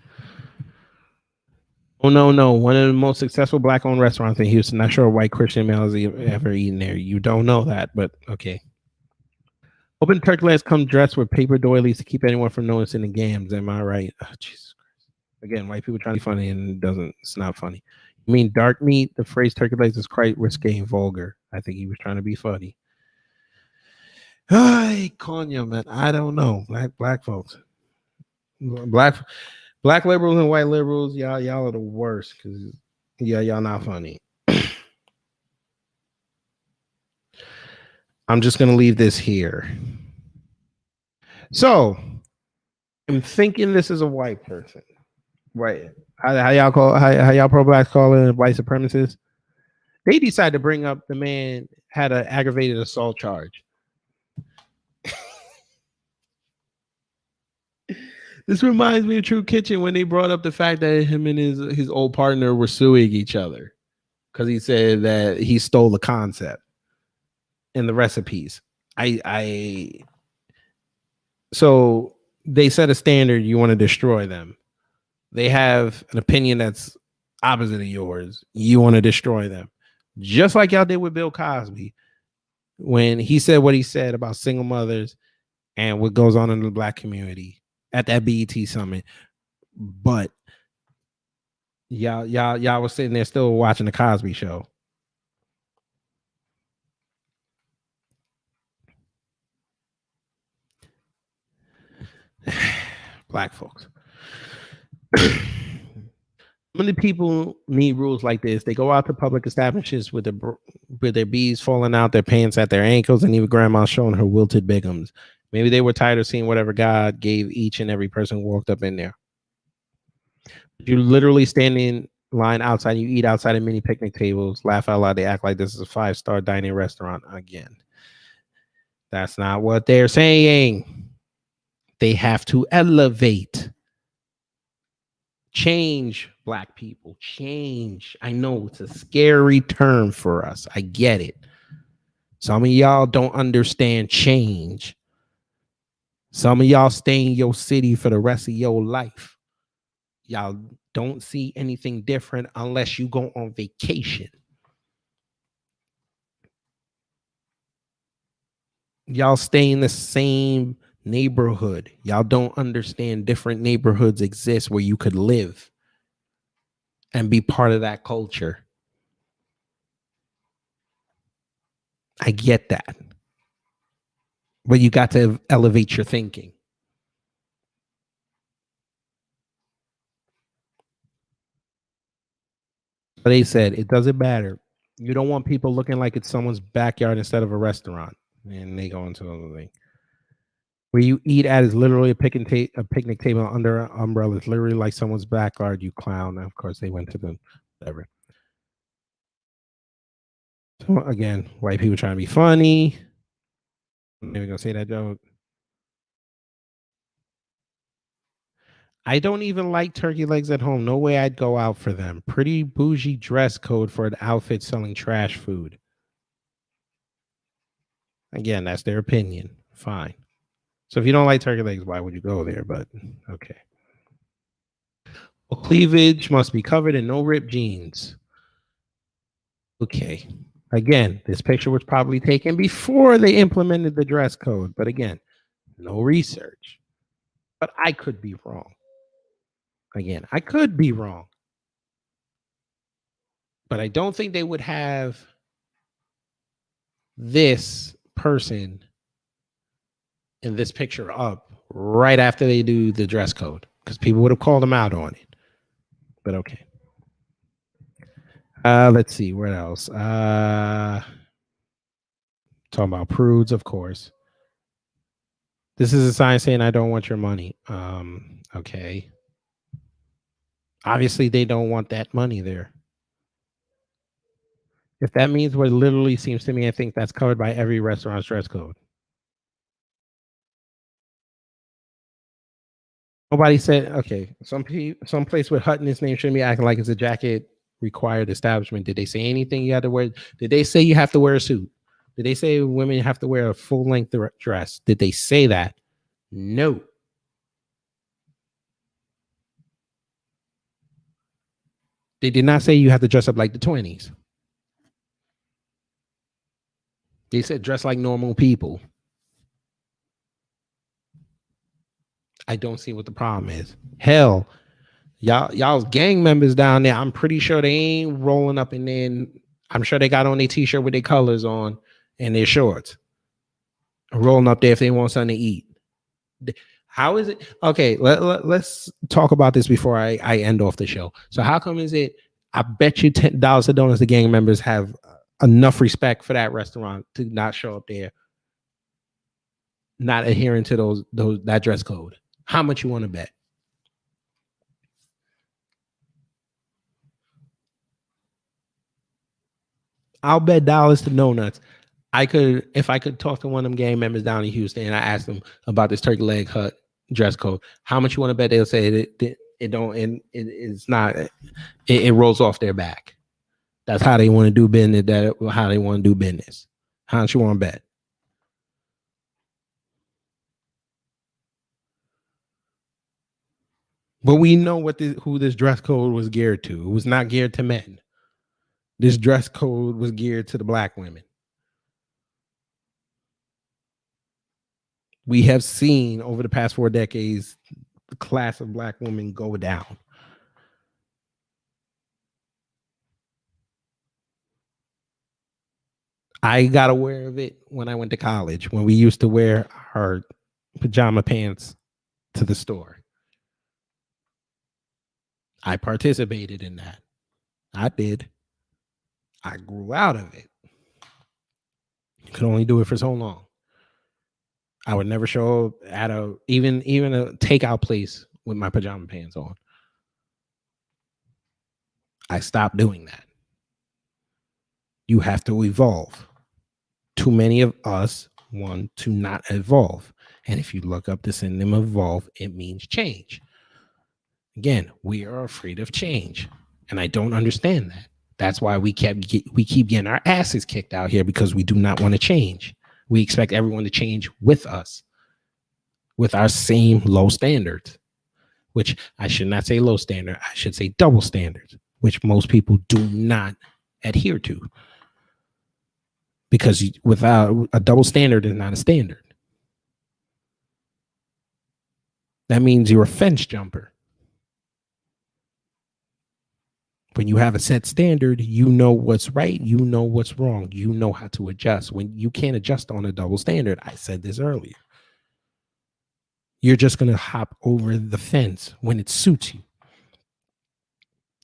Oh, no. One of the most successful black-owned restaurants in Houston. Not sure a white Christian male has ever eaten there. You don't know that, but okay. Open turkey legs come dressed with paper doilies to keep anyone from noticing the gams. Am I right? Oh, Jesus Christ. Again, white people trying to be funny and it's not funny. You mean dark meat? The phrase turkey legs is quite risque and vulgar. I think he was trying to be funny. Hey, Konya, man. I don't know. Black folks. Black liberals and white liberals, y'all are the worst because y'all not funny. I'm just gonna leave this here. So I'm thinking this is a white person, right? How y'all pro-blacks call it white supremacists? They decide to bring up the man had an aggravated assault charge. This reminds me of True Kitchen when they brought up the fact that him and his old partner were suing each other because he said that he stole the concept and the recipes. So they set a standard, you want to destroy them. They have an opinion that's opposite of yours. You want to destroy them. Just like y'all did with Bill Cosby when he said what he said about single mothers and what goes on in the black community at that BET summit. But y'all was sitting there still watching the Cosby Show. Black folks. Many people need rules like this. They go out to public establishments with their beads falling out, their pants at their ankles, and even grandma showing her wilted bigums. Maybe they were tired of seeing whatever God gave each and every person who walked up in there. You literally stand in line outside, you eat outside of mini picnic tables, laugh out loud, they act like this is a 5-star dining restaurant again. That's not what they're saying. They have to elevate. Change, black people. Change. I know it's a scary term for us. I get it. Some of y'all don't understand change. Some of y'all stay in your city for the rest of your life. Y'all don't see anything different unless you go on vacation. Y'all stay in the same neighborhood. Y'all don't understand different neighborhoods exist where you could live and be part of that culture. I get that. But you got to elevate your thinking. But they said it doesn't matter. You don't want people looking like it's someone's backyard instead of a restaurant. And they go into another thing. Where you eat at is literally a picnic table under an umbrella. It's literally like someone's backyard, you clown. And of course, they went to the whatever. So again, white people trying to be funny. I'm never gonna say that joke. I don't even like turkey legs at home. No way I'd go out for them. Pretty bougie dress code for an outfit selling trash food. Again, that's their opinion. Fine. So if you don't like turkey legs, why would you go there? But okay. Well, cleavage must be covered in no ripped jeans. Okay. Again, this picture was probably taken before they implemented the dress code. But again, no research. But I could be wrong. Again, I could be wrong. But I don't think they would have this person in this picture up right after they do the dress code because people would have called them out on it. But okay. Let's see what else. Talking about prudes, of course. This is a sign saying I don't want your money. Okay. Obviously, they don't want that money there. If that means what literally seems to me, I think that's covered by every restaurant's dress code. Nobody said, okay, some place with Hut in its name shouldn't be acting like it's a jacket required establishment. Did they say anything you had to wear? Did they say you have to wear a suit? Did they say women have to wear a full length dress? Did they say that? No. They did not say you have to dress up like the 20s. They said dress like normal people. I don't see what the problem is. Hell, y'all's gang members down there, I'm pretty sure they ain't rolling up and then I'm sure they got on their t-shirt with their colors on and their shorts. Rolling up there if they want something to eat. How is it? Okay, let's talk about this before I end off the show. So how come is it, I bet you $10 to donuts the gang members have enough respect for that restaurant to not show up there, not adhering to that dress code? How much you want to bet? I'll bet dollars to donuts. If I could talk to one of them gang members down in Houston and I asked them about this turkey leg hut dress code, how much you want to bet? They'll say it's not. It rolls off their back. That's how they want to do business. How they want to do business. How much you want to bet? But we know who this dress code was geared to. It was not geared to men. This dress code was geared to the black women. We have seen over the past 4 decades the class of black women go down. I got aware of it when I went to college, when we used to wear our pajama pants to the store. I participated in that. I did. I grew out of it. You could only do it for so long. I would never show up at even a takeout place with my pajama pants on. I stopped doing that. You have to evolve. Too many of us want to not evolve. And if you look up the synonym evolve, it means change. Again, we are afraid of change. And I don't understand that. That's why we keep getting our asses kicked out here, because we do not want to change. We expect everyone to change with us, with our same low standards, which I should not say low standard, I should say double standards, which most people do not adhere to. Because without a double standard is not a standard. That means you're a fence jumper. When you have a set standard, you know what's right, you know what's wrong, you know how to adjust. When you can't adjust on a double standard, I said this earlier, you're just going to hop over the fence when it suits you.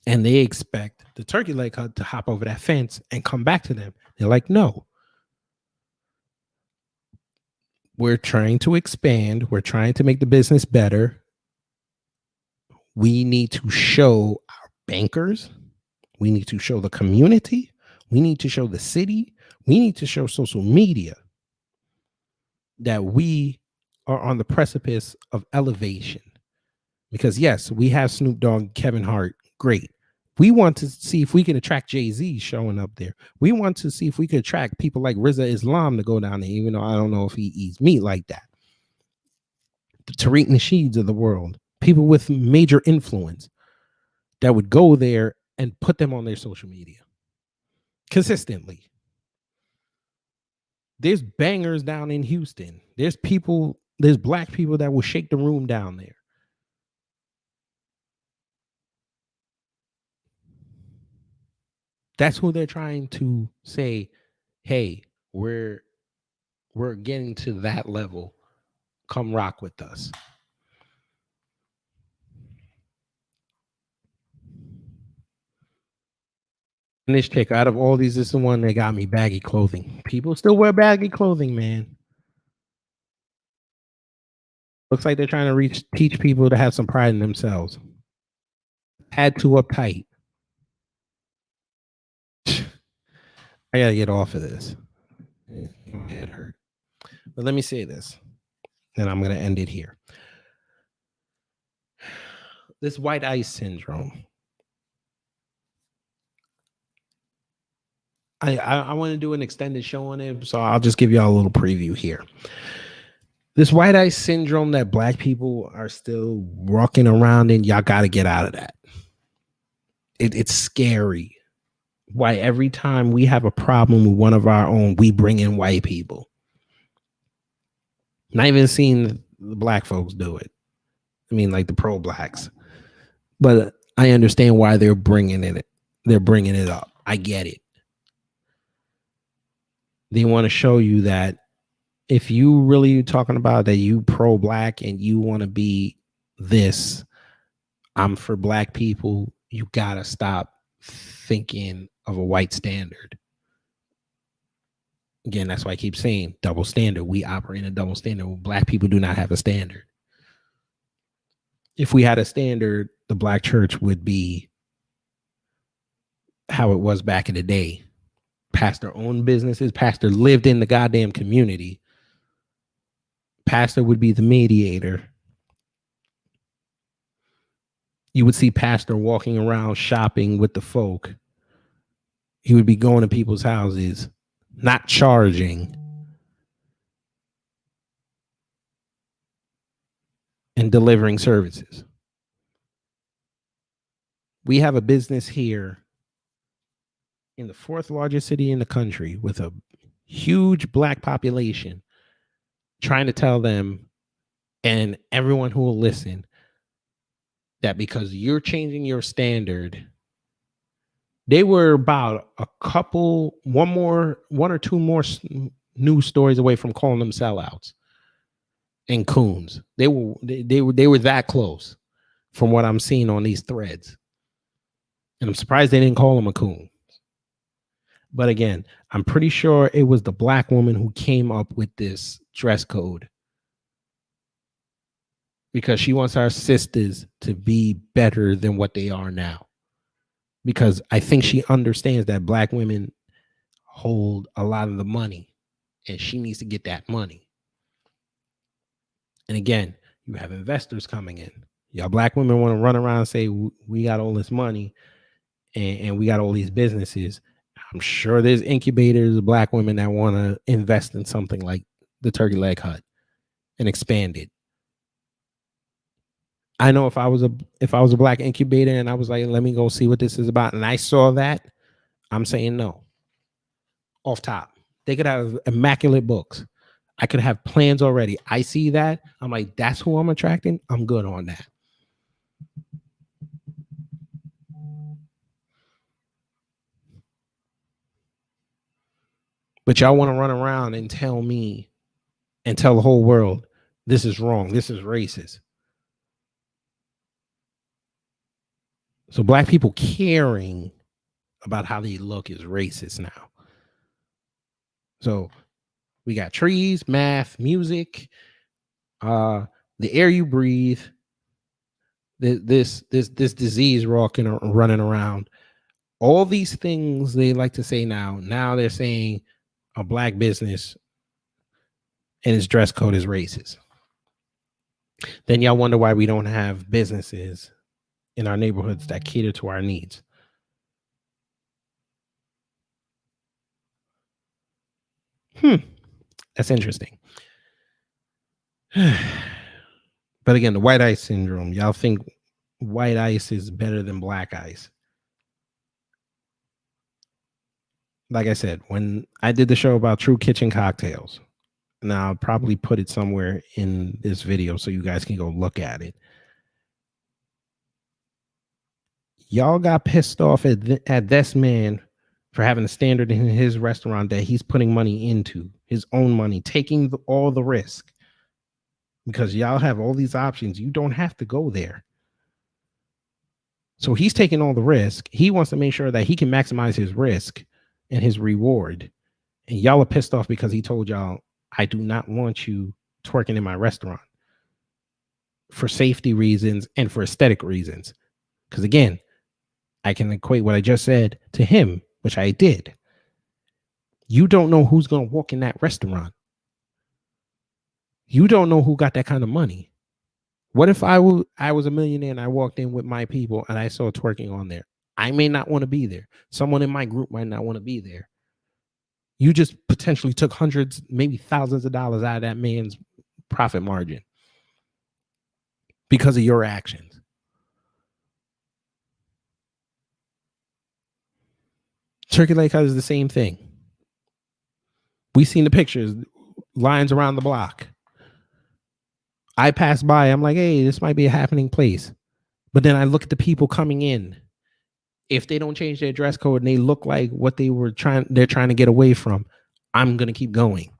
And they expect the turkey leg hut to hop over that fence and come back to them. They're like, no. We're trying to expand. We're trying to make the business better. We need to show our bankers. We need to show the community. We need to show the city. We need to show social media that we are on the precipice of elevation. Because yes, we have Snoop Dogg, Kevin Hart. Great. We want to see if we can attract Jay-Z showing up there. We want to see if we could attract people like Rizza Islam to go down there, even though I don't know if he eats meat like that. The Tariq Nasheeds of the world, people with major influence that would go there and put them on their social media consistently. There's bangers down in Houston. There's black people that will shake the room down there. That's who they're trying to say, hey, we're getting to that level. Come rock with us. And this chick, out of all these, this is the one that got me baggy clothing. People still wear baggy clothing, man. Looks like they're trying to teach people to have some pride in themselves. Had too uptight. I gotta get off of this. My head hurt. But let me say this, and I'm gonna end it here. This white ice syndrome. I want to do an extended show on it, so I'll just give y'all a little preview here. This white ice syndrome that black people are still walking around in, y'all got to get out of that. It's scary. Why every time we have a problem with one of our own, we bring in white people. Not even seeing the black folks do it. I mean, like the pro-blacks. But I understand why they're bringing it. They're bringing it up. I get it. They want to show you that if you really talking about that you pro-black and you want to be this, I'm for black people, you got to stop thinking of a white standard. Again, that's why I keep saying double standard. We operate in a double standard. Black people do not have a standard. If we had a standard, the black church would be how it was back in the day. Pastor owned businesses. Pastor lived in the goddamn community. Pastor would be the mediator. You would see pastor walking around shopping with the folk. He would be going to people's houses, not charging, and delivering services. We have a business here in the fourth largest city in the country with a huge black population, trying to tell them and everyone who will listen that because you're changing your standard, they were about one or two more news stories away from calling them sellouts and coons. They were that close from what I'm seeing on these threads. And I'm surprised they didn't call him a coon. But again, I'm pretty sure it was the black woman who came up with this dress code because she wants our sisters to be better than what they are now. Because I think she understands that black women hold a lot of the money and she needs to get that money. And again, you have investors coming in. Y'all black women want to run around and say, we got all this money and we got all these businesses. I'm sure there's incubators of black women that want to invest in something like the Turkey Leg Hut and expand it. I know if I was a black incubator and I was like, let me go see what this is about, and I saw that, I'm saying no. Off top. They could have immaculate books. I could have plans already. I see that. I'm like, that's who I'm attracting. I'm good on that. But y'all want to run around and tell me and tell the whole world this is wrong. This is racist. So black people caring about how they look is racist now. So we got trees, math, music, the air you breathe, this disease running around. All these things they like to say now. Now they're saying a black business and its dress code is racist. Then y'all wonder why we don't have businesses in our neighborhoods that cater to our needs. That's interesting. But again, the white ice syndrome. Y'all think white ice is better than black ice. Like I said, when I did the show about true kitchen cocktails, now I'll probably put it somewhere in this video so you guys can go look at it. Y'all got pissed off at this man for having a standard in his restaurant that he's putting money into, his own money, taking all the risk. Because y'all have all these options. You don't have to go there. So he's taking all the risk. He wants to make sure that he can maximize his risk and his reward. And y'all are pissed off because he told y'all, I do not want you twerking in my restaurant for safety reasons and for aesthetic reasons. Because again, I can equate what I just said to him, which I did. You don't know who's going to walk in that restaurant. You don't know who got that kind of money. What if I was a millionaire and I walked in with my people and I saw twerking on there? I may not want to be there. Someone in my group might not want to be there. You just potentially took hundreds, maybe thousands of dollars out of that man's profit margin because of your actions. Turkey Lake Hut is the same thing. We seen the pictures, lines around the block. I pass by, I'm like, hey, this might be a happening place. But then I look at the people coming in. If they don't change their dress code and they look like what they're trying to get away from, I'm going to keep going.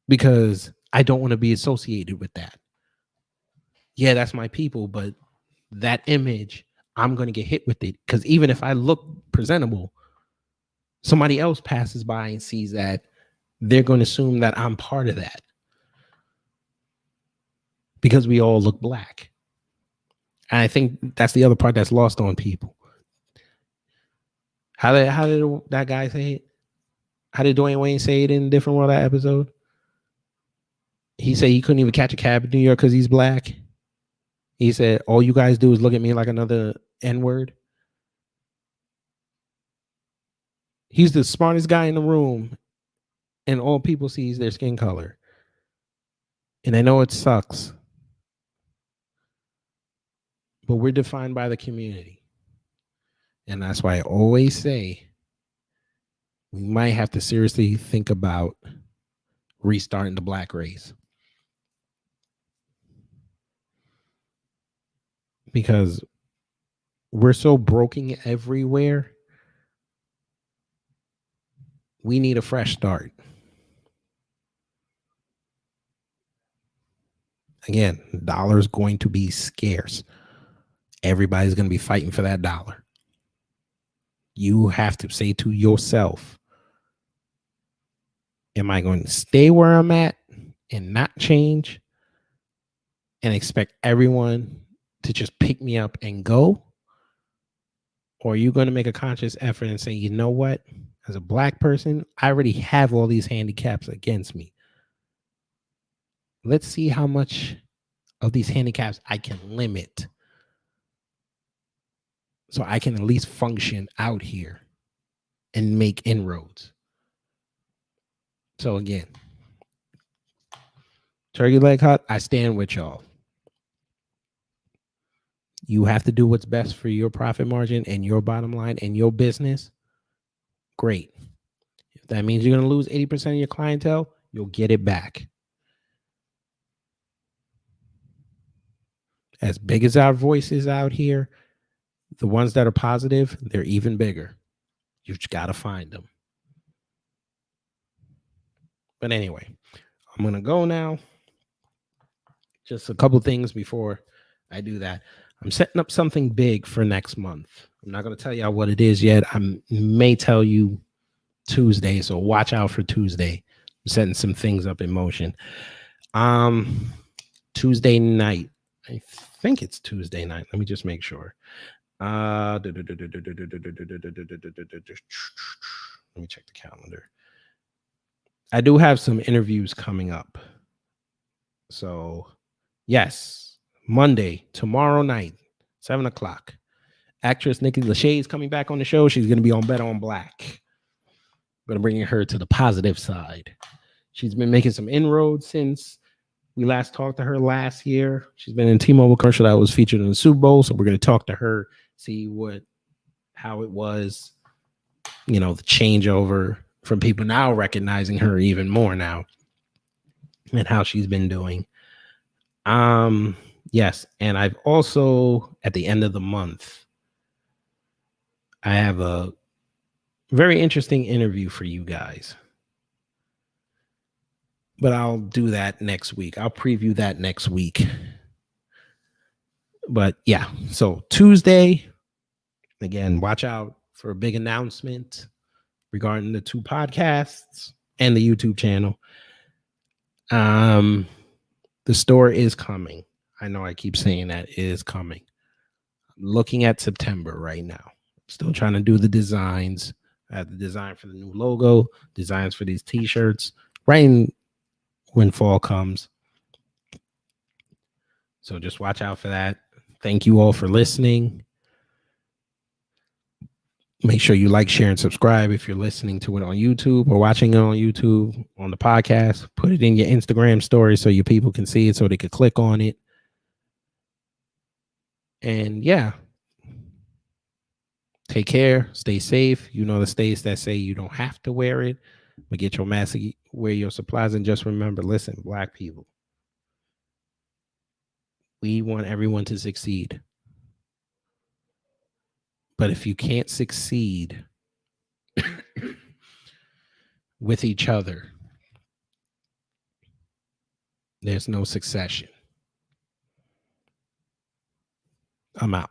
Because I don't want to be associated with that. Yeah, that's my people, but that image, I'm going to get hit with it. Because even if I look presentable, somebody else passes by and sees that, they're going to assume that I'm part of that. Because we all look black. And I think that's the other part that's lost on people. How did that guy say it? How did Dwayne Wayne say it in Different World, that episode? He said he couldn't even catch a cab in New York because he's black. He said, all you guys do is look at me like another N-word. He's the smartest guy in the room, and all people see is their skin color. And I know it sucks, but we're defined by the community. And that's why I always say we might have to seriously think about restarting the black race. Because we're so broken everywhere. We need a fresh start. Again, the dollar is going to be scarce. Everybody's going to be fighting for that dollar. You have to say to yourself, am I going to stay where I'm at and not change and expect everyone to just pick me up and go? Or are you going to make a conscious effort and say, you know what? As a black person, I already have all these handicaps against me. Let's see how much of these handicaps I can limit so I can at least function out here and make inroads. So again, turkey leg hut, I stand with y'all. You have to do what's best for your profit margin and your bottom line and your business. Great. If that means you're going to lose 80% of your clientele, you'll get it back. As big as our voices out here, the ones that are positive, they're even bigger. You just got to find them. But anyway, I'm going to go now. Just a couple things before I do that. I'm setting up something big for next month. I'm not going to tell you what it is yet. I may tell you Tuesday, so watch out for Tuesday. I'm setting some things up in motion. Tuesday night. I think it's Tuesday night. Let me just make sure. Let me check the calendar. I do have some interviews coming up. So, yes, Monday, tomorrow night, 7 o'clock. Actress Nikki Lachey is coming back on the show. She's going to be on Better on Black. I'm going to bring her to the positive side. She's been making some inroads since we last talked to her last year. She's been in a T-Mobile commercial that was featured in the Super Bowl. So we're going to talk to her, see how it was, the changeover from people now recognizing her even more now and how she's been doing. Yes. And I've also, at the end of the month, I have a very interesting interview for you guys. But I'll do that next week. I'll preview that next week. But yeah, so Tuesday, again, watch out for a big announcement regarding the 2 podcasts and the YouTube channel. The store is coming. I know I keep saying that it is coming. I'm looking at September right now. Still trying to do the designs. I have the design for the new logo, designs for these t-shirts, right when fall comes. So just watch out for that. Thank you all for listening. Make sure you like, share, and subscribe if you're listening to it on YouTube or watching it on YouTube on the podcast. Put it in your Instagram story so your people can see it, so they could click on it. And yeah, take care. Stay safe. You know the states that say you don't have to wear it, but get your mask, wear your supplies, and just remember, listen, Black people, we want everyone to succeed. But if you can't succeed with each other, there's no succession. I'm out.